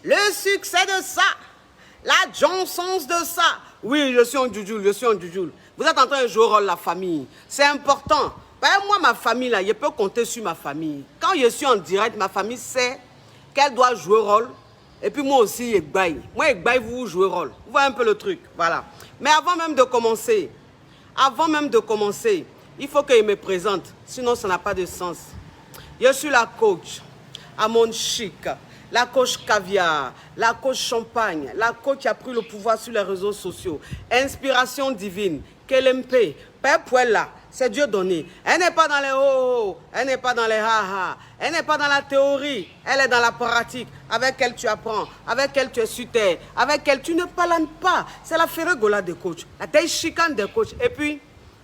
Le succès de ça. La Johnson's de ça. Oui, je suis un djoujoul, je suis un djoujoul. Vous êtes en train de jouer au rôle de la famille. C'est important. Moi, ma famille, là, je peux compter sur ma famille. Quand je suis en direct, ma famille sait qu'elle doit jouer rôle. Et puis moi aussi, je baille. Moi, je baille, vous jouez rôle. Vous voyez un peu le truc. Voilà. Mais avant même de commencer, il faut que je me présente. Sinon, ça n'a pas de sens. Je suis la coach Amon Chic, la coach caviar, la coach champagne, la coach qui a pris le pouvoir sur les réseaux sociaux. Inspiration divine, Kelempe, Père Pouella, c'est Dieu donné. Elle n'est pas dans les oh, elle n'est pas dans les ha-ha, elle n'est pas dans la théorie, elle est dans la pratique, avec elle tu apprends, avec elle tu es sur terre, avec elle tu ne parles pas. C'est la ferregola des coachs, la taille chicane des coachs. Et puis,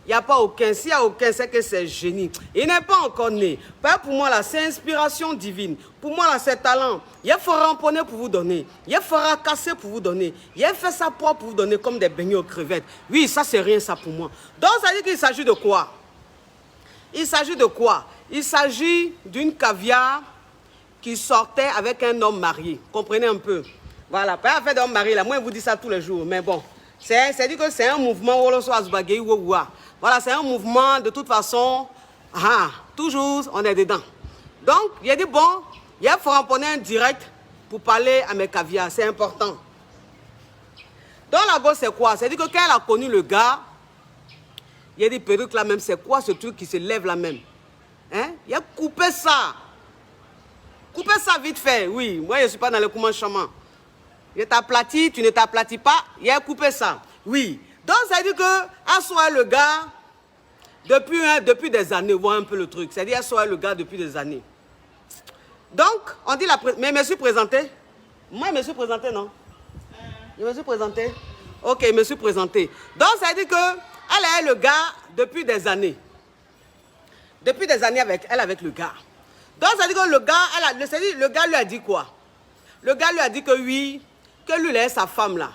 il n'y a pas aucun. S'il n'y a aucun, c'est que c'est génie. Il n'est pas encore né. Pour moi, là, c'est inspiration divine. Pour moi, là, c'est talent. Il fera ramponner pour vous donner. Il fera casser pour vous donner. Il fait sa propre pour vous donner comme des beignets aux crevettes. Oui, ça, c'est rien, ça, pour moi. Donc, ça veut dire qu'il s'agit de quoi? Il s'agit de quoi? Il s'agit d'une caviar qui sortait avec un homme marié. Comprenez un peu? Voilà. Pas fait d'homme marié, là. Moi, je vous dis ça tous les jours. Mais bon, c'est-à-dire que c'est un mouvement. Voilà, c'est un mouvement, de toute façon, toujours, on est dedans. Donc, il a dit, bon, il faut ramponner un direct pour parler à mes caviars, c'est important. Donc, la gosse, c'est quoi? C'est-à-dire que quand elle a connu le gars, il a dit, perruque là même, c'est quoi ce truc qui se lève là même? Hein? Il a coupé ça. Coupé ça vite fait, oui. Moi, je ne suis pas dans le commencement. Il t'aplatit, tu ne t'aplatis pas, il a coupé ça. Oui. Donc, ça veut dire qu'elle soit le gars depuis des années, voit un peu le truc. C'est-à-dire qu'elle soit le gars depuis des années. Donc, on dit mais je me suis présenté. Moi, je me suis présenté, non? Je me suis présenté. Ok, je me suis présenté. Donc, ça veut dire qu'elle est le gars depuis des années. Depuis des années avec le gars. Donc, ça veut dire que le gars lui a dit quoi? Le gars lui a dit que oui, que lui, il est sa femme là.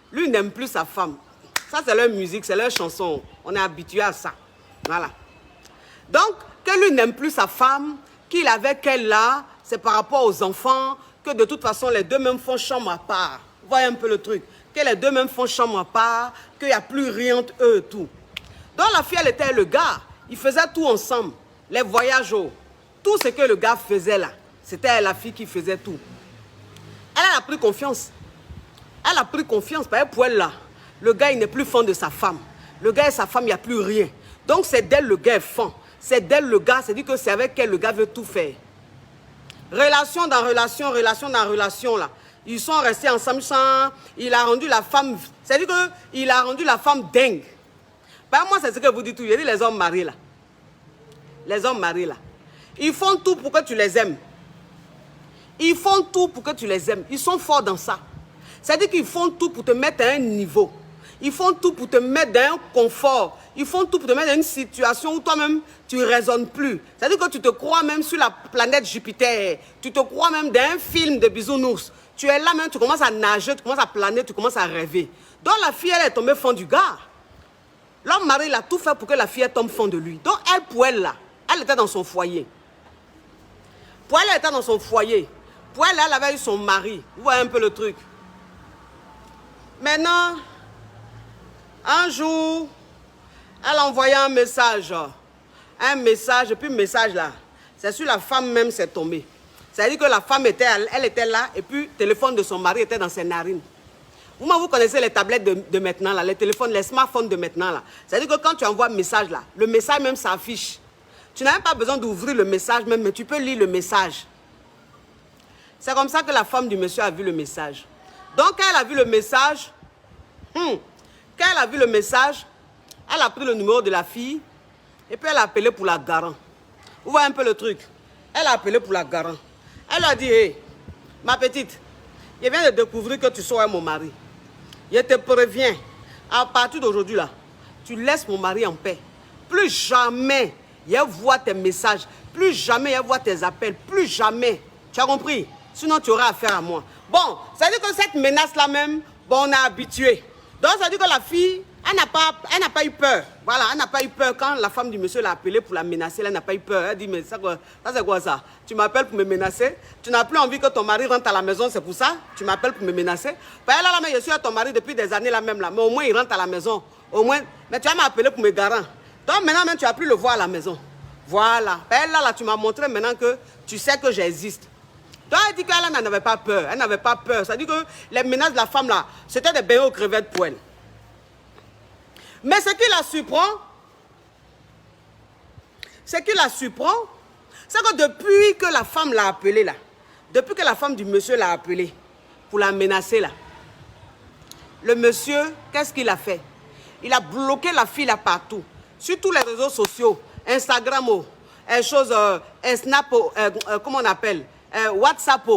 Lui, il n'aime plus sa femme. Ça, c'est leur musique, c'est leur chanson. On est habitué à ça. Voilà. Donc, que lui n'aime plus sa femme, qu'il avec elle là, c'est par rapport aux enfants, que de toute façon, les deux mêmes font chambre à part. Vous voyez un peu le truc. Que les deux mêmes font chambre à part, qu'il n'y a plus rien entre eux et tout. Donc, la fille, elle était le gars. Ils faisaient tout ensemble. Les voyages, tout ce que le gars faisait là, c'était la fille qui faisait tout. Elle a pris confiance. Elle a pris confiance. Pour elle là. Le gars, il n'est plus fan de sa femme. Le gars et sa femme, il n'y a plus rien. Donc, c'est d'elle le gars est fan. C'est d'elle le gars, c'est-à-dire que c'est avec elle le gars veut tout faire. Relation dans relation, relation dans relation, là. Ils sont restés ensemble sans... Il a rendu la femme... C'est-à-dire qu'il a rendu la femme dingue. Moi, c'est ce que vous dites tout. J'ai dit les hommes mariés, là. Les hommes mariés, là. Ils font tout pour que tu les aimes. Ils font tout pour que tu les aimes. Ils sont forts dans ça. C'est-à-dire qu'ils font tout pour te mettre à un niveau. Ils font tout pour te mettre dans un confort. Ils font tout pour te mettre dans une situation où toi-même, tu ne raisonnes plus. C'est-à-dire que tu te crois même sur la planète Jupiter. Tu te crois même dans un film de bisounours. Tu es là même, tu commences à nager, tu commences à planer, tu commences à rêver. Donc la fille, elle est tombée fan du gars. L'homme mari, il a tout fait pour que la fille tombe fan de lui. Donc elle, pour elle, là, elle était dans son foyer. Pour elle, elle était dans son foyer. Pour elle, elle avait eu son mari. Vous voyez un peu le truc. Maintenant... Un jour, elle a envoyé un message, et puis le message là, c'est sur la femme même c'est tombé. C'est-à-dire que la femme elle était là, et puis le téléphone de son mari était dans ses narines. Vous connaissez les tablettes de maintenant, là, les téléphones, les smartphones de maintenant. Là. C'est-à-dire que quand tu envoies un message là, le message même s'affiche. Tu n'as même pas besoin d'ouvrir le message même, mais tu peux lire le message. C'est comme ça que la femme du monsieur a vu le message. Donc quand elle a vu le message, quand elle a vu le message, elle a pris le numéro de la fille et puis elle a appelé pour la garant. Vous voyez un peu le truc? Elle a appelé pour la garant. Elle a dit, hey, ma petite, je viens de découvrir que tu seras mon mari. Je te préviens, à partir d'aujourd'hui là, tu laisses mon mari en paix. Plus jamais je vois tes messages, plus jamais je vois tes appels, plus jamais. Tu as compris? Sinon tu auras affaire à moi. Bon, ça veut dire que cette menace là même, bon, on est habitué. Donc, ça veut dire que la fille, Elle n'a pas eu peur. Voilà, elle n'a pas eu peur quand la femme du monsieur l'a appelée pour la menacer. Elle n'a pas eu peur. Elle dit, mais ça c'est quoi ça? Tu m'appelles pour me menacer? Tu n'as plus envie que ton mari rentre à la maison, c'est pour ça? Tu m'appelles pour me menacer? Ben, elle, là, mais je suis à ton mari depuis des années là même là. Mais au moins, il rentre à la maison. Au moins, mais tu vas m'appeler pour me garant. Donc maintenant, même, tu n'as plus le voir à la maison. Voilà. Ben, elle, là, tu m'as montré maintenant que tu sais que j'existe. Donc elle dit qu'elle n'en avait pas peur. Elle n'avait pas peur. Ça dit que les menaces de la femme là, c'était des bains aux crevettes pour elle. Mais ce qui la surprend, c'est que depuis que la femme l'a appelé là, depuis que la femme du monsieur l'a appelé pour la menacer là, le monsieur, qu'est-ce qu'il a fait? Il a bloqué la fille là partout, sur tous les réseaux sociaux, Instagram, Snap, comment on appelle, WhatsApp,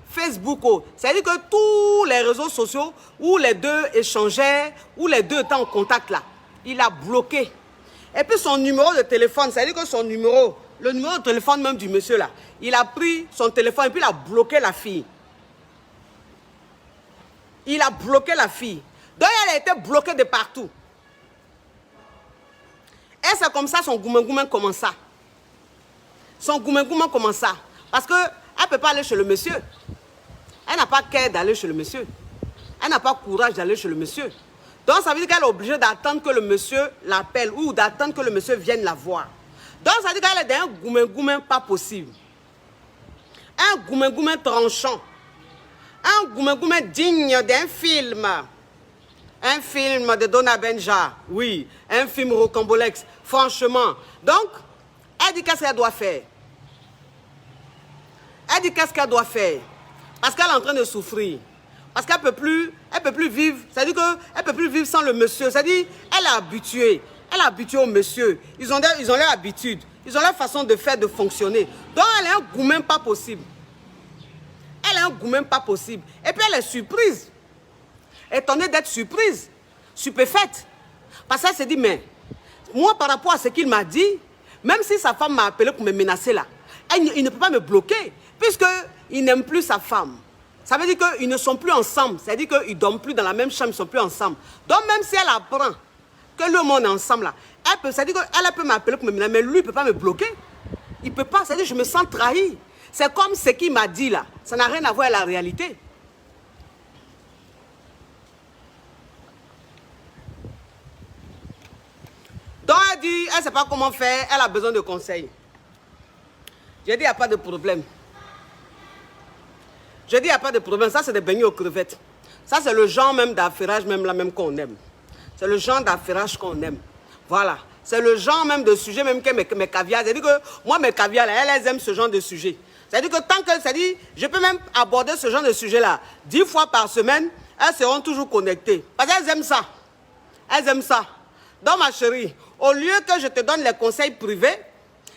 Facebook, c'est-à-dire que tous les réseaux sociaux où les deux échangeaient, où les deux étaient en contact là, il a bloqué. Et puis son numéro de téléphone, c'est-à-dire que son numéro, le numéro de téléphone même du monsieur là, il a pris son téléphone et puis il a bloqué la fille. Il a bloqué la fille. Donc elle a été bloquée de partout. Et c'est comme ça son goumengoumen commence ça. Son goumengoumen commence ça. Parce qu'elle ne peut pas aller chez le monsieur. Elle n'a pas cœur d'aller chez le monsieur. Elle n'a pas courage d'aller chez le monsieur. Donc ça veut dire qu'elle est obligée d'attendre que le monsieur l'appelle ou d'attendre que le monsieur vienne la voir. Donc ça veut dire qu'elle est dans un goumengoumen pas possible. Un goumengoumen tranchant. Un goumengoumen digne d'un film. Un film de Donna Benja. Oui, un film rocambolex. Franchement. Donc, elle dit qu'est-ce qu'elle doit faire. Elle dit qu'est-ce qu'elle doit faire. Parce qu'elle est en train de souffrir. Parce qu'elle ne peut plus vivre. C'est-à-dire qu'elle ne peut plus vivre sans le monsieur. C'est-à-dire qu'elle est habituée. Elle est habituée au monsieur. Ils ont leur habitude. Ils ont leur façon de faire, de fonctionner. Donc, elle est un gourmet pas possible. Elle est un gourmet pas possible. Et puis, elle est surprise. Étonnée d'être surprise. Stupéfaite. Parce qu'elle s'est dit, mais moi, par rapport à ce qu'il m'a dit, même si sa femme m'a appelé pour me menacer là, il ne peut pas me bloquer. Puisqu'il n'aime plus sa femme. Ça veut dire qu'ils ne sont plus ensemble. Ça veut dire qu'ils ne dorment plus dans la même chambre, ils ne sont plus ensemble. Donc même si elle apprend que le monde est ensemble, là, ça veut dire qu'elle peut m'appeler pour me menacer, mais lui, il ne peut pas me bloquer. Il ne peut pas. Ça veut dire que je me sens trahi. C'est comme ce qu'il m'a dit là. Ça n'a rien à voir avec la réalité. Donc elle dit, elle ne sait pas comment faire, elle a besoin de conseils. J'ai dit, il n'y a pas de problème. Je dis, il n'y a pas de problème. Ça, c'est des beignets aux crevettes. Ça, c'est le genre même d'affairage même là même qu'on aime. C'est le genre d'affairage qu'on aime. Voilà. C'est le genre même de sujet même que mes caviars. C'est-à-dire que moi, mes caviars, là, elles aiment ce genre de sujet. C'est-à-dire que tant que, c'est-à-dire, je peux même aborder ce genre de sujet-là 10 fois par semaine, elles seront toujours connectées. Parce qu'elles aiment ça. Elles aiment ça. Donc, ma chérie, au lieu que je te donne les conseils privés,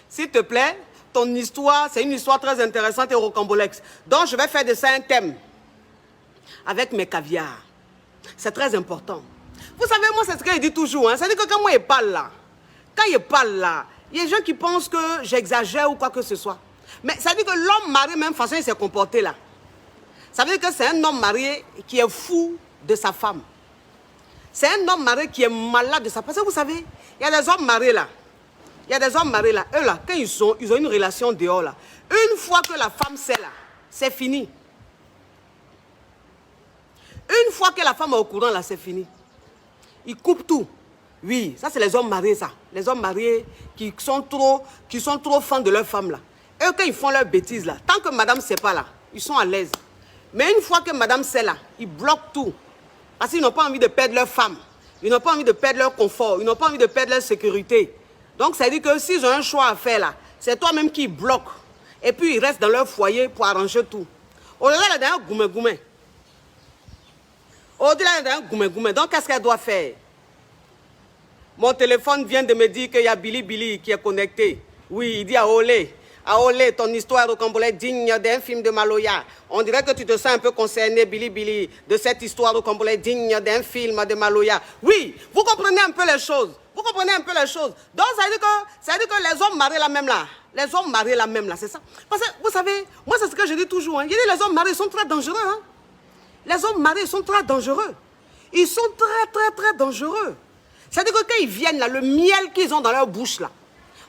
s'il te plaît, ton histoire, c'est une histoire très intéressante et rocambolex. Donc, je vais faire de ça un thème avec mes caviars. C'est très important. Vous savez, moi, c'est ce que je dis toujours. Hein. C'est-à-dire que quand moi, je parle là, il y a des gens qui pensent que j'exagère ou quoi que ce soit. Mais ça veut dire que l'homme marié, même façon, il s'est comporté là. Ça veut dire que c'est un homme marié qui est fou de sa femme. C'est un homme marié qui est malade de sa femme. Parce que vous savez, il y a des hommes mariés là. Il y a des hommes mariés là, eux là, quand ils ont une relation dehors là, une fois que la femme sait là, c'est fini. Une fois que la femme est au courant là, c'est fini. Ils coupent tout. Oui, ça c'est les hommes mariés ça. Les hommes mariés qui sont trop fans de leur femme là. Eux quand ils font leurs bêtises là, tant que madame ne sait pas là, ils sont à l'aise. Mais une fois que madame sait là, ils bloquent tout. Parce qu'ils n'ont pas envie de perdre leur femme. Ils n'ont pas envie de perdre leur confort. Ils n'ont pas envie de perdre leur sécurité. Donc, ça veut dire que s'ils ont un choix à faire là, c'est toi-même qui bloque. Et puis, ils restent dans leur foyer pour arranger tout. Au-delà, il y a un goumé-goumé. Au-delà, il y a un goumé-goumé. Donc, qu'est-ce qu'elle doit faire? Mon téléphone vient de me dire qu'il y a Billy qui est connecté. Oui, il dit à Olé. Ah Olé, ton histoire au Cambodge digne d'un film de Maloya. On dirait que tu te sens un peu concerné, Billy, de cette histoire au Cambodge digne d'un film de Maloya. Oui, vous comprenez un peu les choses. Vous comprenez un peu les choses. Donc, ça veut dire que les hommes mariés là même là, les hommes mariés là même là, c'est ça. Parce que, vous savez, moi c'est ce que je dis toujours. Hein. Je dis les hommes mariés sont très dangereux. Hein. Les hommes mariés sont très dangereux. Ils sont très dangereux. C'est-à-dire que quand ils viennent là, le miel qu'ils ont dans leur bouche là.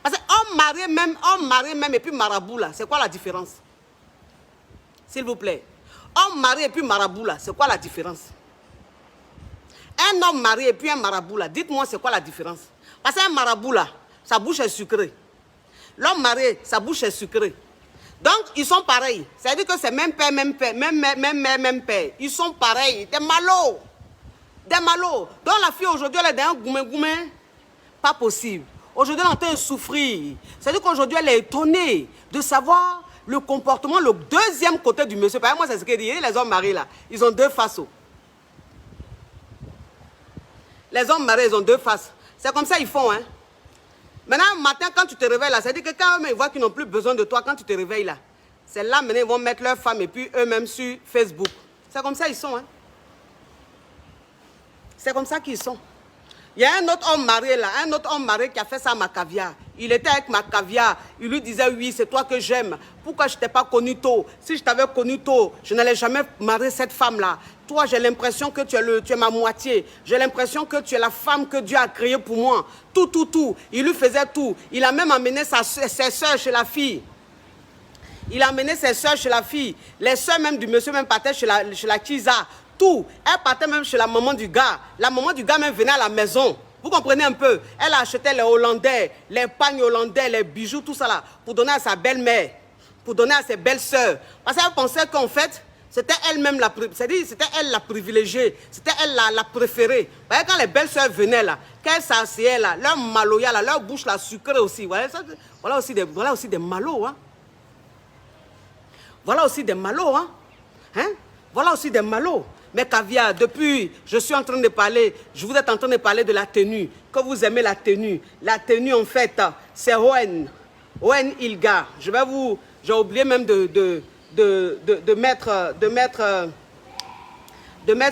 Parce que homme marié même et puis marabout là, c'est quoi la différence? S'il vous plaît. Homme marié et puis marabout là, c'est quoi la différence? Un homme marié et puis un marabout là, dites-moi c'est quoi la différence? Parce qu'un marabout là, sa bouche est sucrée. L'homme marié, sa bouche est sucrée. Donc, ils sont pareils. C'est-à-dire que c'est même père, même père, même père. Ils sont pareils. Des malots. Des malots. Donc, la fille aujourd'hui, elle est dans un goumé. Pas possible. Aujourd'hui, elle est en train de souffrir. C'est-à-dire qu'aujourd'hui, elle est étonnée de savoir le comportement, le deuxième côté du monsieur. Par exemple, moi, c'est ce qu'elle dit. Les hommes mariés, là, ils ont deux faces. Les hommes mariés, ils ont deux faces. C'est comme ça qu'ils font, hein. Maintenant, le matin, quand tu te réveilles là, c'est-à-dire que quand ils voient qu'ils n'ont plus besoin de toi, quand tu te réveilles là, c'est là, maintenant, ils vont mettre leur femme et puis eux-mêmes sur Facebook. C'est comme ça qu'ils sont, hein. C'est comme ça qu'ils sont. Il y a un autre homme marié là, un autre homme marié qui a fait ça à ma caviar. Il était avec ma caviar. Il lui disait, oui, c'est toi que j'aime. Pourquoi je ne t'ai pas connu tôt? Si je t'avais connu tôt, je n'allais jamais marier cette femme-là. Toi, j'ai l'impression que tu es ma moitié. J'ai l'impression que tu es la femme que Dieu a créée pour moi. Tout. Il lui faisait tout. Il a même amené ses soeurs chez la fille. Il a amené ses soeurs chez la fille. Les soeurs même du monsieur même partaient chez la Kiza. Tout. Elle partait même chez la maman du gars. La maman du gars même venait à la maison. Vous comprenez un peu? Elle achetait les Hollandais, les pagnes hollandais, les bijoux, tout ça là, pour donner à sa belle-mère, pour donner à ses belles-sœurs. Parce qu'elle pensait qu'en fait, c'était elle-même c'est-à-dire c'était elle la privilégiée, c'était elle la préférée. Vous voyez, quand les belles-sœurs venaient là, quand elles s'asseyaient là, leur maloya là, leur bouche là sucrée aussi. Voilà aussi des malots, hein. Voilà aussi des malots, hein. Voilà aussi des malots. Mais caviar, depuis, je suis en train de parler, je vous êtes en train de parler de la tenue, que vous aimez la tenue. La tenue, en fait, c'est Owen Ilga. J'ai oublié même de mettre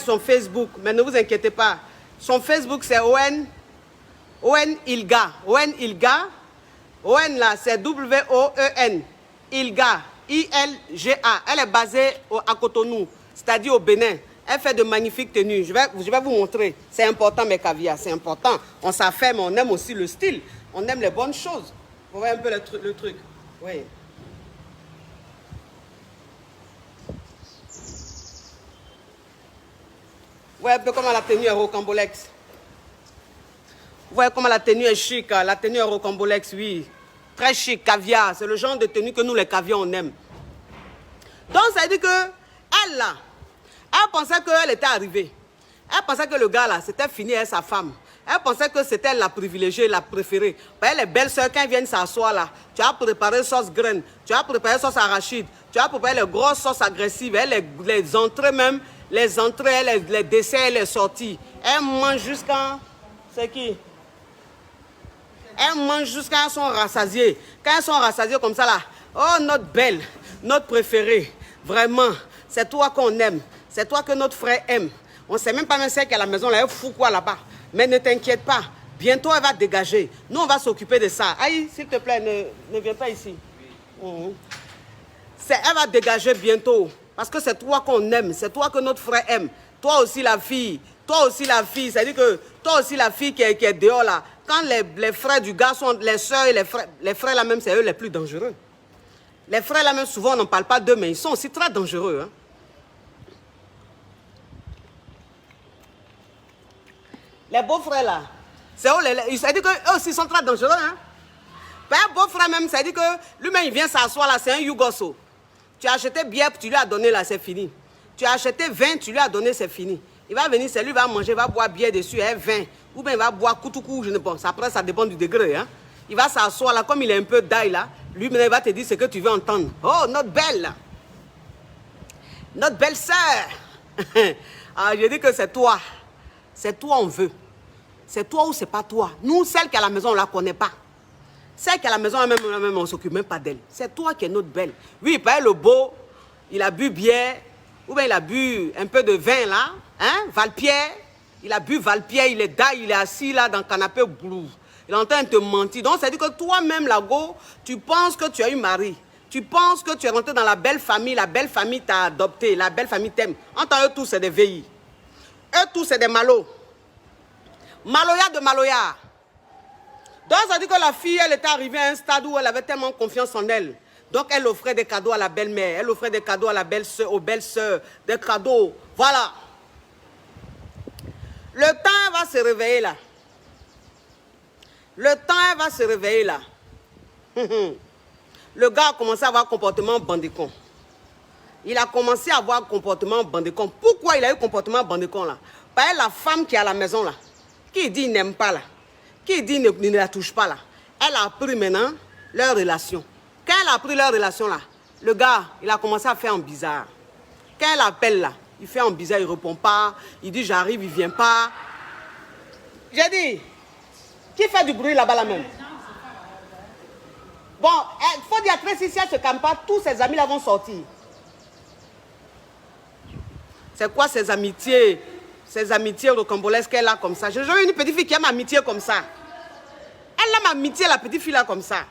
son Facebook, mais ne vous inquiétez pas. Son Facebook, c'est Owen Ilga. Owen Ilga. Owen, là, c'est W-O-E-N. Ilga. I-L-G-A. Elle est basée à Cotonou, c'est-à-dire au Bénin. Elle fait de magnifiques tenues. Je vais vous montrer. C'est important, mes caviars. C'est important. On s'affaire, mais on aime aussi le style. On aime les bonnes choses. Vous voyez un peu le truc. Oui. Vous voyez un peu comment la tenue est rocambolex. Vous voyez comment la tenue est chic. La tenue est rocambolex, oui. Très chic, caviar. C'est le genre de tenue que nous, les caviars, on aime. Donc, ça veut dire que elle, là, elle pensait qu'elle était arrivée. Elle pensait que le gars, là, c'était fini avec sa femme. Elle pensait que c'était la privilégiée, la préférée. Parce que les belles-sœurs, quand elles viennent s'asseoir là, tu as préparé sauce graine, tu as préparé sauce arachide, tu as préparé les grosses sauces agressives, les entrées même, les desserts, les sorties. Elles mangent jusqu'à... C'est qui? Elles mangent jusqu'à elles sont rassasiées. Quand elles sont rassasiées comme ça là, oh notre belle, notre préférée, vraiment, c'est toi qu'on aime. C'est toi que notre frère aime. On ne sait même pas même celle qui est à la maison, là, elle fout quoi là-bas. Mais ne t'inquiète pas, bientôt elle va dégager. Nous, on va s'occuper de ça. Aïe, s'il te plaît, ne viens pas ici. Elle va dégager bientôt. Parce que c'est toi qu'on aime, c'est toi que notre frère aime. Toi aussi la fille, c'est-à-dire que toi aussi la fille qui est dehors là. Quand les frères du gars sont, les soeurs et les frères là même, c'est eux les plus dangereux. Les frères là même, souvent on n'en parle pas d'eux, mais ils sont aussi très dangereux. Hein. Les beaux-frères là, c'est-à-dire qu'eux aussi sont très dangereux. Hein? Un beau-frère même, c'est-à-dire que lui-même il vient s'asseoir là, c'est un Yougoso. Tu as acheté bière, tu lui as donné là, c'est fini. Tu as acheté vin, tu lui as donné, c'est fini. Il va venir, c'est lui, il va manger, il va boire bière dessus, et vin. Ou bien il va boire koutoukou, je ne pense. Après, ça dépend du degré. Hein? Il va s'asseoir là, comme il est un peu d'ail là, lui-même il va te dire ce que tu veux entendre. Oh, notre belle! Notre belle-sœur! Ah, je dis que c'est toi. C'est toi on veut. C'est toi ou c'est pas toi. Nous, celle qui est à la maison, on ne la connaît pas. Celle qui est à la maison, même, on ne s'occupe même pas d'elle. C'est toi qui es notre belle. Oui, il paraît le beau, il a bu bière, ou bien il a bu un peu de vin là, hein, Valpierre. Il a bu Valpierre, il est d'ail, il est assis là dans le canapé, blou. Il est en train de te mentir. Donc, ça dit que toi-même, là, go, tu penses que tu as eu mari. Tu penses que tu es rentré dans la belle famille t'a adopté, la belle famille t'aime. En tant eux tous, c'est des veillis. Eux tous, c'est des malots. Maloya de Maloya. Donc, ça dit que la fille, elle était arrivée à un stade où elle avait tellement confiance en elle. Donc, elle offrait des cadeaux à la belle-mère. Elle offrait des cadeaux à la belle-sœur, aux belles-sœurs. Des cadeaux. Voilà. Le temps va se réveiller là. Le temps va se réveiller là. Le gars a commencé à avoir un comportement bandicon. Il a commencé à avoir un comportement bandicon. Pourquoi il a eu un comportement bandicon là? Parce que la femme qui est à la maison là, qui dit n'aime pas là, qui dit ne la touche pas là, elle a appris maintenant leur relation. Quand elle a appris leur relation là, le gars, il a commencé à faire un bizarre. Quand elle appelle là, il fait un bizarre, il ne répond pas, il dit j'arrive, il ne vient pas. J'ai dit, qui fait du bruit là-bas là même? Bon, il faut dire après si elle ne se calme pas, tous ses amis là vont sortir. C'est quoi ces amitiés rocambolesques qu'elle a comme ça? J'ai jamais eu une petite fille qui a ma amitié comme ça. Elle a ma amitié, la petite fille là comme ça.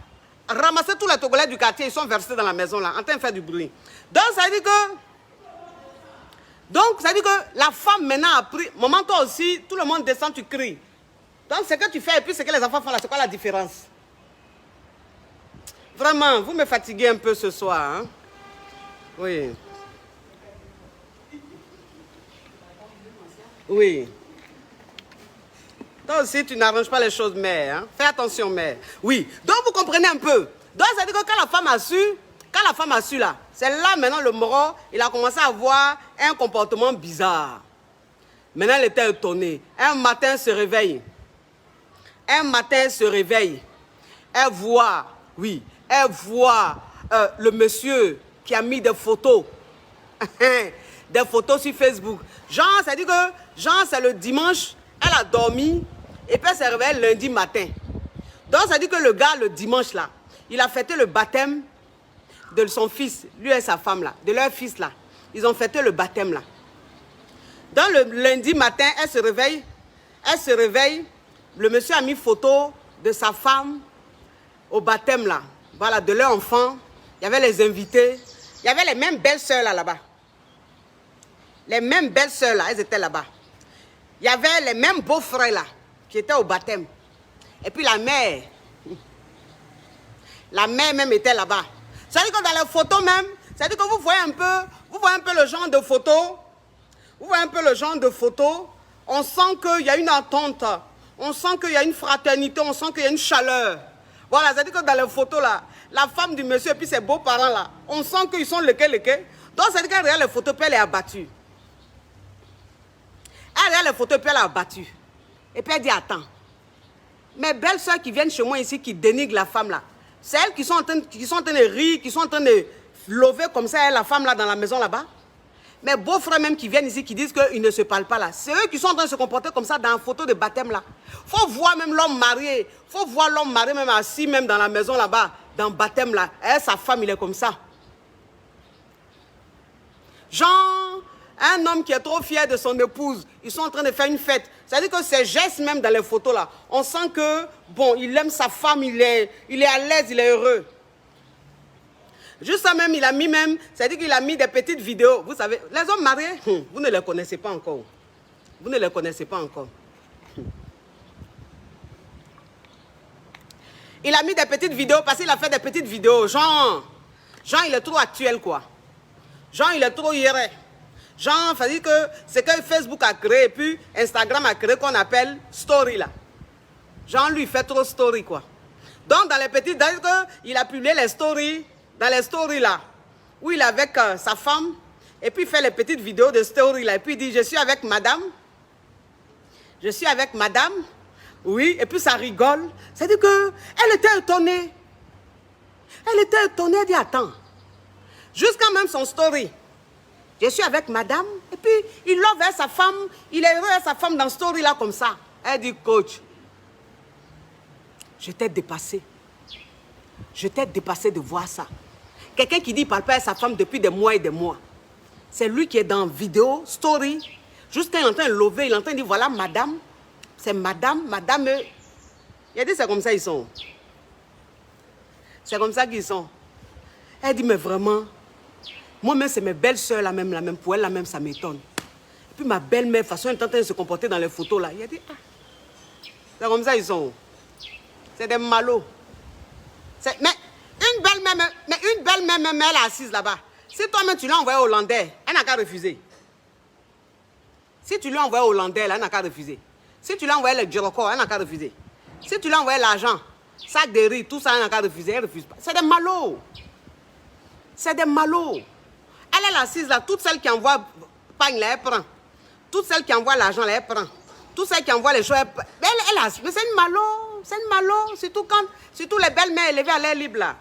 Ramasser tous les Togolais du quartier, ils sont versés dans la maison là, en train de faire du bruit. Donc ça dit que la femme maintenant a pris. Maman, toi aussi, tout le monde descend, tu cries. Donc ce que tu fais et puis ce que les enfants font là, c'est quoi la différence? Vraiment, vous me fatiguez un peu ce soir. Hein? Oui. Oui. Toi aussi, tu n'arranges pas les choses, mère. Hein? Fais attention, mère. Oui. Donc, vous comprenez un peu. Donc, ça veut dire que quand la femme a su là, c'est là maintenant le moro, il a commencé à avoir un comportement bizarre. Maintenant, elle était étonnée. Un matin, elle se réveille. Elle voit, oui, le monsieur qui a mis des photos. Des photos sur Facebook. Genre, ça dit que, c'est le dimanche, elle a dormi, et puis elle s'est réveillée lundi matin. Donc, ça dit que le gars, le dimanche là, il a fêté le baptême de son fils, lui et sa femme là, de leur fils là. Ils ont fêté le baptême là. Dans le lundi matin, elle se réveille, le monsieur a mis photo de sa femme au baptême là. Voilà, de leur enfant. Il y avait les invités. Il y avait les mêmes belles-sœurs là-bas. Les mêmes belles-sœurs là, elles étaient là-bas. Il y avait les mêmes beaux-frères là, qui étaient au baptême. Et puis la mère même était là-bas. C'est-à-dire que dans les photos même, c'est-à-dire que vous voyez un peu le genre de photos. Vous voyez un peu le genre de photos. On sent qu'il y a une attente. On sent qu'il y a une fraternité. On sent qu'il y a une chaleur. Voilà, c'est-à-dire que dans les photos là, la femme du monsieur et puis ses beaux-parents là, on sent qu'ils sont lesquels. Donc c'est-à-dire qu'elle regarde les photos puis elle est abattue. Elle regarde les photos puis elle est abattue. Et puis elle dit, attends, mes belles-sœurs qui viennent chez moi ici, qui dénigrent la femme là, c'est elles qui sont en train de rire, qui sont en train de lever comme ça, la femme là dans la maison là-bas. Mes beaux-frères même qui viennent ici, qui disent qu'ils ne se parlent pas là. C'est eux qui sont en train de se comporter comme ça dans la photo de baptême là. Faut voir même l'homme marié. Faut voir l'homme marié même assis même dans la maison là-bas, dans le baptême là. Et sa femme, il est comme ça. Genre, un homme qui est trop fier de son épouse, ils sont en train de faire une fête. C'est-à-dire que ses gestes même dans les photos là, on sent que, bon, il aime sa femme, il est à l'aise, il est heureux. Juste ça même, il a mis même, c'est-à-dire qu'il a mis des petites vidéos. Vous savez, les hommes mariés, vous ne les connaissez pas encore. Vous ne les connaissez pas encore. Il a mis des petites vidéos parce qu'il a fait des petites vidéos. Genre, il est trop actuel quoi. Genre, il est trop hier. Genre, c'est-à-dire que c'est que Facebook a créé et puis Instagram a créé qu'on appelle story là. Genre, lui, il fait trop story quoi. Donc, dans les petites, il a publié les stories. Dans les stories là, où il est avec sa femme, et puis il fait les petites vidéos de story là, et puis il dit, je suis avec madame, oui, et puis ça rigole. C'est-à-dire qu'elle était étonnée. Elle dit, attends, jusqu'à même son story, je suis avec madame, et puis il love vers sa femme, il est heureux à sa femme dans le story là comme ça. Elle dit, coach, je t'ai dépassé de voir ça. Quelqu'un qui dit qu'il ne parle pas à sa femme depuis des mois et des mois. C'est lui qui est dans vidéo, story. Jusqu'à il est en train de lever, il est en train de dire, voilà, madame. C'est madame. Il a dit, c'est comme ça ils sont. C'est comme ça qu'ils sont. Elle dit, mais vraiment, moi-même, c'est mes belles-sœurs, la même, pour elle, la même, ça m'étonne. Et puis ma belle-mère, de toute façon, elle est en train de se comporter dans les photos, là. Il a dit, ah. C'est comme ça ils sont. C'est des malots. Mais une belle même, elle est assise là-bas. Si toi-même tu l'as envoyé hollandais, elle n'a qu'à refuser. Si tu lui as envoyé hollandais, elle n'a qu'à refuser. Si tu lui as envoyé le Djiroko, elle n'a qu'à refuser. Si tu lui as envoyé l'argent, sac de riz, tout ça, elle n'a qu'à refuser. Elle ne refuse pas. C'est des malots. C'est des malots. Elle est assise là, toutes celles qui envoient pagne là, elle prend. Toutes celles qui envoient l'argent là, elle prend. Toutes celles qui envoient les choses, elle assise. Mais c'est une malot. C'est une malot. Surtout les belles-mères élevées à l'air libre là.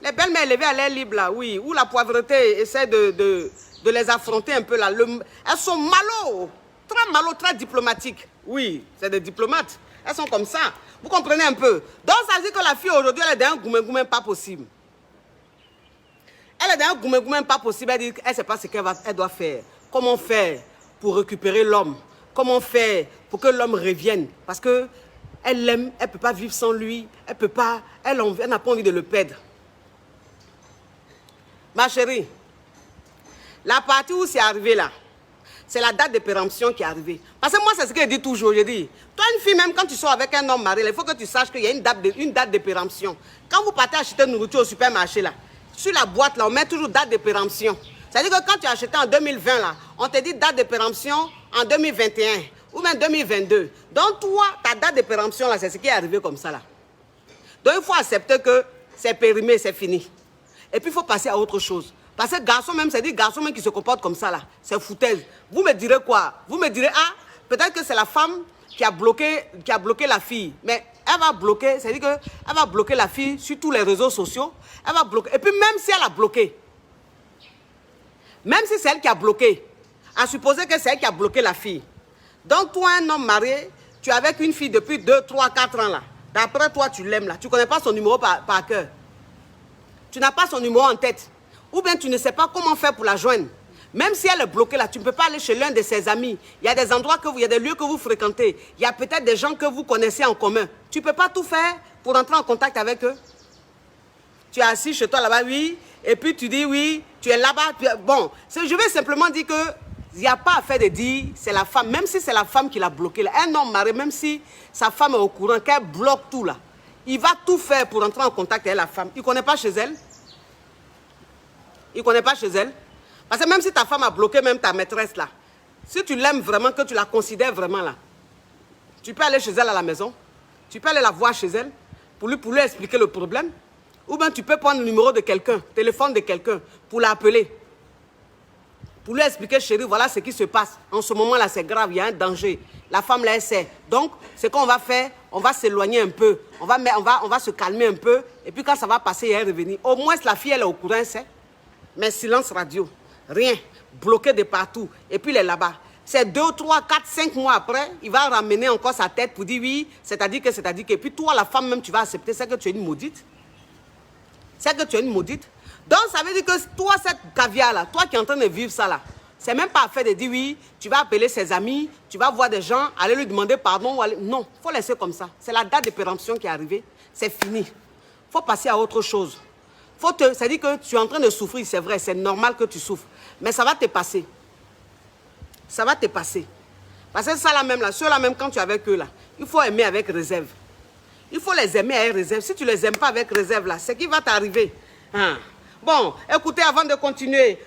Les belles-mères élevées à l'air libre là, oui. Où la pauvreté essaie de les affronter un peu là. Elles sont malots. Très malots, très diplomatiques. Oui, c'est des diplomates. Elles sont comme ça. Vous comprenez un peu? Donc ça veut dire que la fille aujourd'hui, elle est dans un goumé pas possible. Elle est dans un goumé pas possible. Elle dit qu'elle ne sait pas ce qu'elle doit faire. Comment faire pour récupérer l'homme? Comment faire pour que l'homme revienne? Parce qu'elle l'aime, elle ne peut pas vivre sans lui. Elle peut pas, elle n'a pas envie de le perdre. Ma chérie, la partie où c'est arrivé là, c'est la date de péremption qui est arrivée. Parce que moi, c'est ce que je dis toujours. Je dis, toi, une fille, même quand tu sors avec un homme marié, il faut que tu saches qu'il y a une date de péremption. Quand vous partez acheter une nourriture au supermarché, là, sur la boîte, là, on met toujours date de péremption. C'est-à-dire que quand tu as acheté en 2020, là, on te dit date de péremption en 2021 ou même 2022. Donc, toi, ta date de péremption, là, c'est ce qui est arrivé comme ça, là. Donc, il faut accepter que c'est périmé, c'est fini. Et puis, il faut passer à autre chose. Parce que garçon même, c'est des garçons même qui se comportent comme ça là. C'est foutaise. Vous me direz quoi? Vous me direz, ah, peut-être que c'est la femme qui a bloqué la fille. Mais elle va bloquer, c'est-à-dire qu'elle va bloquer la fille sur tous les réseaux sociaux. Elle va bloquer. Et puis même si elle a bloqué, même si c'est elle qui a bloqué, à supposer que c'est elle qui a bloqué la fille. Donc toi, un homme marié, tu es avec une fille depuis 2, 3, 4 ans là. D'après toi, tu l'aimes là. Tu ne connais pas son numéro par cœur. Tu n'as pas son numéro en tête. Ou bien tu ne sais pas comment faire pour la joindre. Même si elle est bloquée là, tu ne peux pas aller chez l'un de ses amis. Il y a des endroits, il y a des lieux que vous fréquentez. Il y a peut-être des gens que vous connaissez en commun. Tu ne peux pas tout faire pour entrer en contact avec eux. Tu es assis chez toi là-bas, oui. Et puis tu dis oui, tu es là-bas. Bon, je vais simplement dire que il n'y a pas à faire de dire c'est la femme. Même si c'est la femme qui l'a bloqué là. Un homme marié, même si sa femme est au courant, qu'elle bloque tout là. Il va tout faire pour entrer en contact avec la femme. Il ne connaît pas chez elle. Il ne connaît pas chez elle. Parce que même si ta femme a bloqué même ta maîtresse là, si tu l'aimes vraiment, que tu la considères vraiment là, tu peux aller chez elle à la maison, tu peux aller la voir chez elle pour lui expliquer le problème, ou bien tu peux prendre le numéro de quelqu'un, téléphone de quelqu'un, pour l'appeler, pour lui expliquer, chérie, voilà ce qui se passe. En ce moment là, c'est grave, il y a un danger. La femme là, elle sait. Donc, ce qu'on va faire, on va s'éloigner un peu, on va se calmer un peu, et puis quand ça va passer, elle va revenir. Au moins, la fille, elle est au courant, elle sait. Mais silence radio, rien, bloqué de partout. Et puis il est là-bas. C'est 2, 3, 4, 5 mois après, il va ramener encore sa tête pour dire oui, c'est-à-dire que. Et puis toi, la femme même, tu vas accepter, c'est que tu es une maudite. C'est que tu es une maudite. Donc ça veut dire que toi, cette caviar-là, toi qui es en train de vivre ça là, c'est même pas à faire de dire oui, tu vas appeler ses amis, tu vas voir des gens, aller lui demander pardon. Non, il faut laisser comme ça. C'est la date de péremption qui est arrivée, c'est fini. Il faut passer à autre chose. C'est-à-dire que tu es en train de souffrir, c'est vrai, c'est normal que tu souffres. Mais ça va te passer. Ça va te passer. Parce que ça là même, là, ceux-là même, quand tu es avec eux, là, il faut aimer avec réserve. Il faut les aimer avec réserve. Si tu ne les aimes pas avec réserve, là, c'est qui va t'arriver. Hein? Bon, écoutez, avant de continuer,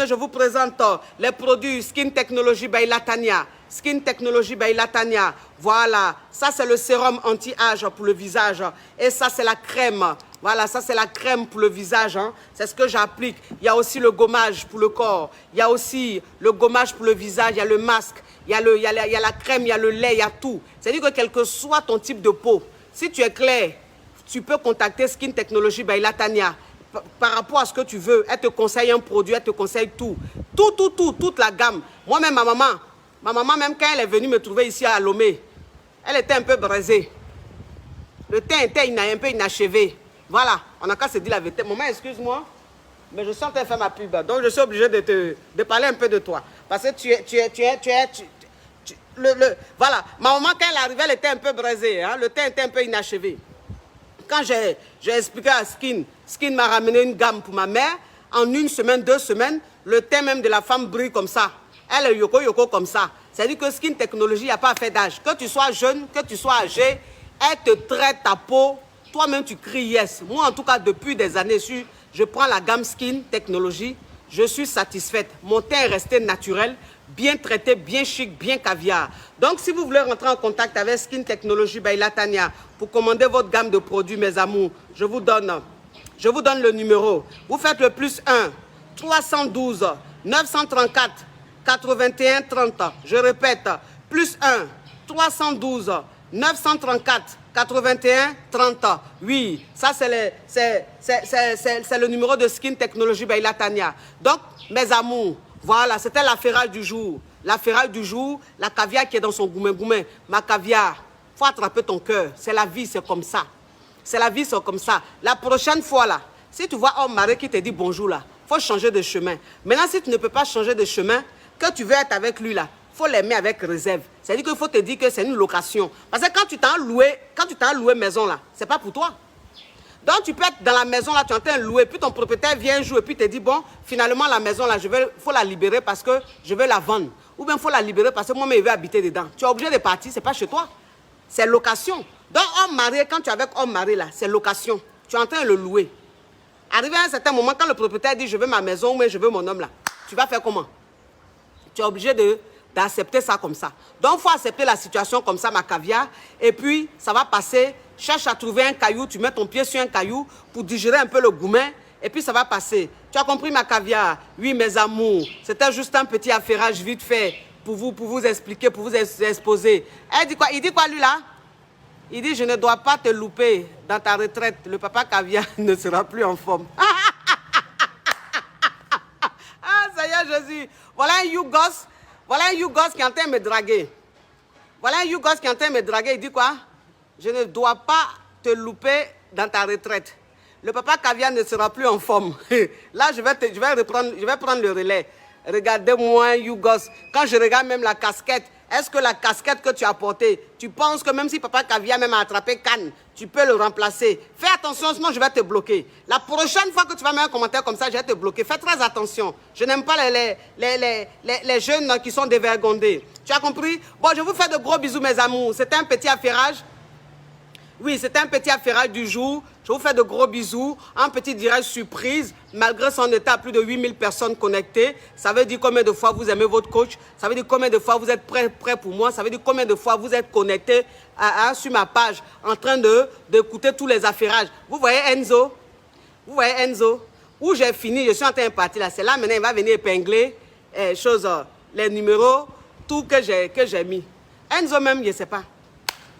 je vous présente les produits Skin Technology by Latania. Skin Technology by Latania. Voilà, ça c'est le sérum anti-âge pour le visage. Et ça c'est la crème. Voilà, ça c'est la crème pour le visage. Hein. C'est ce que j'applique. Il y a aussi le gommage pour le corps. Il y a aussi le gommage pour le visage. Il y a le masque. Il y a la crème, il y a le lait, il y a tout. C'est-à-dire que quel que soit ton type de peau, si tu es clair, tu peux contacter Skin Technology by Latania. Par rapport à ce que tu veux, elle te conseille un produit, elle te conseille tout. Toute la gamme. Moi-même, ma maman, même quand elle est venue me trouver ici à Lomé, elle était un peu brisée. Le teint était un peu inachevé. Voilà, on n'a qu'à se dire la vérité. Maman, excuse-moi, mais je suis en train de faire ma pub. Donc, je suis obligé de parler un peu de toi. Parce que voilà, ma maman, quand elle arrivait, elle était un peu brisée. Hein? Le teint était un peu inachevé. Quand j'ai expliqué à Skin m'a ramené une gamme pour ma mère. En 1 semaine, 2 semaines, le teint même de la femme brille comme ça. Elle est yoko comme ça. C'est-à-dire que Skin Technologie, il n'y a pas à faire d'âge. Que tu sois jeune, que tu sois âgé, elle te traite ta peau. Toi-même, tu cries yes. Moi, en tout cas, depuis des années, je prends la gamme Skin Technologie. Je suis satisfaite. Mon teint est resté naturel, bien traité, bien chic, bien caviar. Donc, si vous voulez rentrer en contact avec Skin Technologie by Latanya pour commander votre gamme de produits, mes amours, je vous donne le numéro. Vous faites le +1 312 934 81 30. Je répète, +1 312 934 81 30. Oui, ça c'est le numéro de Skin Technologie by Latanya. Donc, mes amours, voilà, c'était la ferraille du jour. La ferraille du jour, la caviar qui est dans son gourmet. Ma caviar, faut attraper ton cœur. C'est la vie, c'est comme ça. C'est la vie, c'est comme ça. La prochaine fois, là, si tu vois un mari qui te dit bonjour, là, faut changer de chemin. Maintenant, si tu ne peux pas changer de chemin, que tu veux être avec lui, là, faut l'aimer avec réserve. C'est-à-dire qu'il faut te dire que c'est une location. Parce que quand tu t'as loué maison, là, c'est pas pour toi. Donc, tu peux être dans la maison, là, tu es en train de louer, puis ton propriétaire vient jouer, puis te dit, bon, finalement, la maison, là, faut la libérer parce que je veux la vendre. Ou bien, il faut la libérer parce que moi-même, je veux habiter dedans. Tu es obligé de partir, c'est pas chez toi. C'est location. Donc, homme marié, quand tu es avec homme marié, là, c'est location. Tu es en train de le louer. Arrivé à un certain moment, quand le propriétaire dit, je veux ma maison, mais je veux mon homme, là, tu vas faire comment? Tu es obligé d'accepter ça comme ça. Donc, il faut accepter la situation comme ça, ma caviar. Et puis, ça va passer. Cherche à trouver un caillou. Tu mets ton pied sur un caillou pour digérer un peu le gourmet. Et puis, ça va passer. Tu as compris, ma caviar? Oui, mes amours. C'était juste un petit affairage vite fait pour vous expliquer, pour vous exposer. Elle dit quoi? Il dit quoi, lui, là? Il dit, je ne dois pas te louper dans ta retraite. Le papa caviar ne sera plus en forme. Ah, ça y est, Jésus. Voilà un Yougos. Voilà un Yougos qui est en train de me draguer. Voilà un Yougos qui est en train de me draguer. Il dit quoi? Je ne dois pas te louper dans ta retraite. Le papa caviar ne sera plus en forme. Là, je vais prendre le relais. Regardez-moi, Yougos. Quand je regarde même la casquette, est-ce que la casquette que tu as portée, tu penses que même si papa caviar même a attrapé Cannes, tu peux le remplacer? Fais attention, sinon je vais te bloquer. La prochaine fois que tu vas mettre un commentaire comme ça, je vais te bloquer. Fais très attention. Je n'aime pas les jeunes qui sont dévergondés. Tu as compris? Bon, je vous fais de gros bisous, mes amours. C'était un petit affairage. Oui, c'était un petit affairage du jour. Je vous fais de gros bisous. Un petit direct surprise. Malgré son état, plus de 8000 personnes connectées. Ça veut dire combien de fois vous aimez votre coach. Ça veut dire combien de fois vous êtes prêt pour moi. Ça veut dire combien de fois vous êtes connectés sur ma page en train d'écouter tous les affairages. Vous voyez Enzo? Vous voyez Enzo? Où j'ai fini, je suis en train de partir là. C'est là maintenant, il va venir épingler les numéros, tout que j'ai mis. Enzo même, je ne sais pas.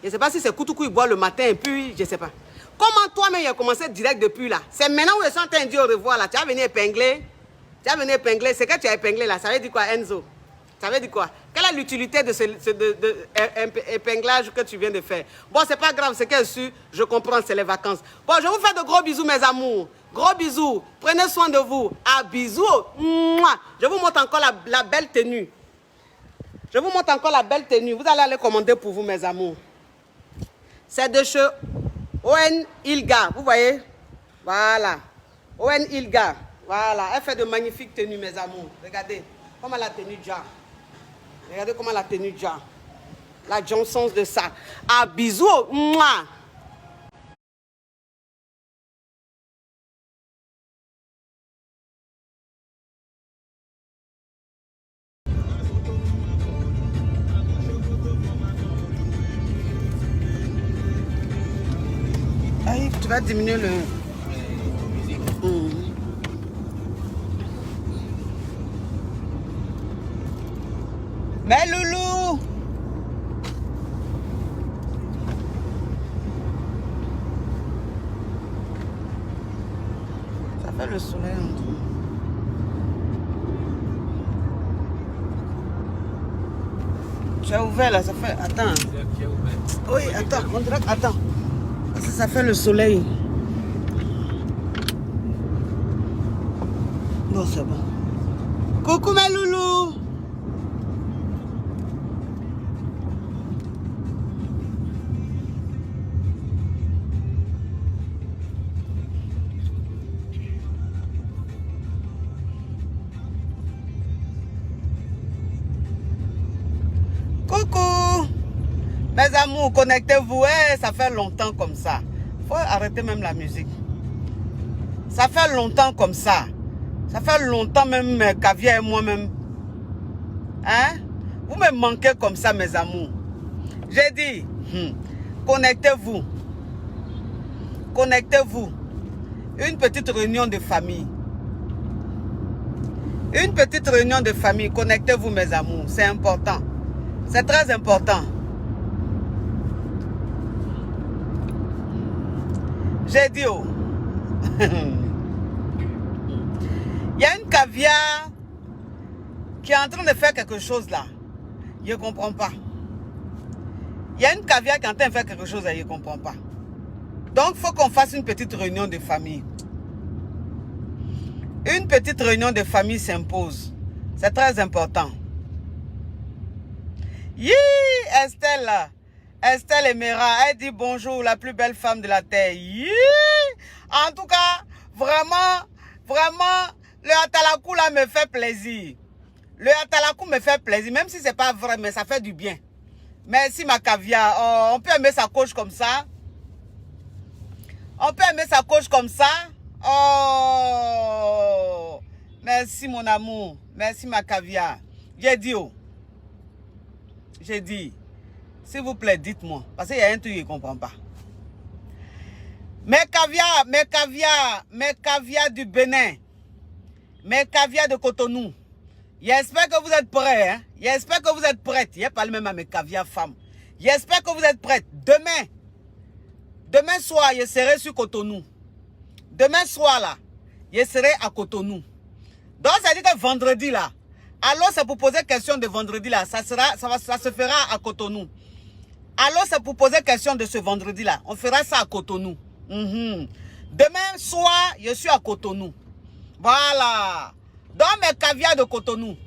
Je ne sais pas si c'est Koutoukou, il boit le matin et puis, je ne sais pas. Comment toi-même, il a commencé direct depuis là? C'est maintenant où je suis en train de dire au revoir là. Tu vas venir épingler. Tu vas venir épingler. C'est que tu as épinglé là. Ça veut dire quoi, Enzo? Ça veut dire quoi? Quelle est l'utilité de épinglage que tu viens de faire? Bon, c'est pas grave, c'est que je comprends, c'est les vacances. Bon, je vous fais de gros bisous, mes amours. Gros bisous. Prenez soin de vous. Ah, bisous. Mouah. Je vous montre encore la belle tenue. Je vous montre encore la belle tenue. Vous allez aller commander pour vous, mes amours. C'est de chez Owen Ilga, vous voyez? Voilà. Owen Ilga. Voilà. Elle fait de magnifiques tenues, mes amours. Regardez comment la tenue déjà. Regardez comment la tenue déjà. La Johnson de ça. Ah, bisous. Mouah. Tu vas diminuer le... Mais loulou! Ça fait le soleil en tout. Tu as ouvert là, ça fait... Attends. Oui, attends, on dirait... Attends. Ça fait le soleil. Bon, c'est bon. Coucou ma loulou. Mes amours, connectez-vous. Eh, ça fait longtemps comme ça. Il faut arrêter même la musique. Ça fait longtemps comme ça. Ça fait longtemps même Caviar et moi-même. Hein? Vous me manquez comme ça, mes amours. J'ai dit, connectez-vous. Connectez-vous. Une petite réunion de famille. Une petite réunion de famille. Connectez-vous, mes amours. C'est important. C'est très important. J'ai dit, oh. Il y a une Caviar qui est en train de faire quelque chose là. Je ne comprends pas. Il y a une Caviar qui est en train de faire quelque chose là. Je ne comprends pas. Donc, il faut qu'on fasse une petite réunion de famille. Une petite réunion de famille s'impose. C'est très important. Yi, Estelle. Estelle Emera, elle dit bonjour, la plus belle femme de la terre. Yi. En tout cas, vraiment, le Atalakou là me fait plaisir. Le Atalakou me fait plaisir, même si c'est pas vrai, mais ça fait du bien. Merci ma Caviar. Oh, on peut aimer sa coach comme ça. On peut aimer sa coach comme ça. Oh, merci mon amour. Merci ma Caviar. J'ai dit, oh. J'ai dit, s'il vous plaît, dites-moi. Parce qu'il y a un truc que je ne comprends pas. Mes caviars du Bénin. Mes caviars de Cotonou. J'espère que vous êtes prêts. Hein? J'espère que vous êtes prêtes. Je parle même à mes caviars femmes. J'espère que vous êtes prêtes. Demain soir, je serai sur Cotonou. Demain soir, là, je serai à Cotonou. Donc, ça dit que vendredi, là, alors c'est pour poser question de vendredi, là, ça se fera à Cotonou. Alors, c'est pour poser question de ce vendredi, là. On fera ça à Cotonou. Demain soir, je suis à Cotonou. Voilà. Dans mes caviars de Cotonou.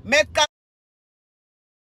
Mes